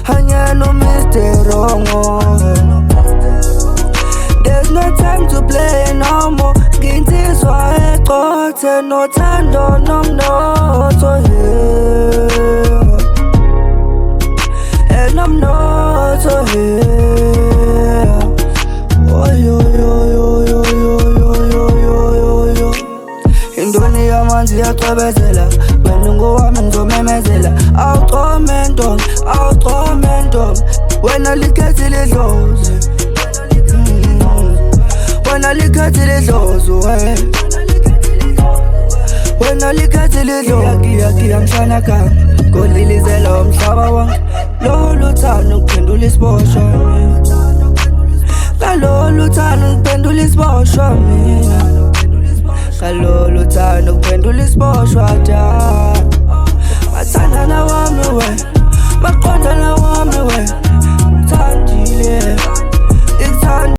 Hanya no Mr. Wrong. There's no time to play no more. Ngintizwa eqothe nothando nomnotho here. And I'm not here. Oh yo yo yo yo yo yo yo yo yo. Indoni yamanzi yacwebezela, wena ngowami ngizomemezela. Awuxhomento, awuxhomento, wena likhethile idlozi. Wena likhethile idlozi wena likhethile idlozi. Giya mshana kami, ngolilizela umhlaba wonke. Lolu thando ngiphendula isiboshwa mina. Ngalolu thando ngiphendula isiboshwa mina. Ngalolu thando ngiphendula isiboshwa.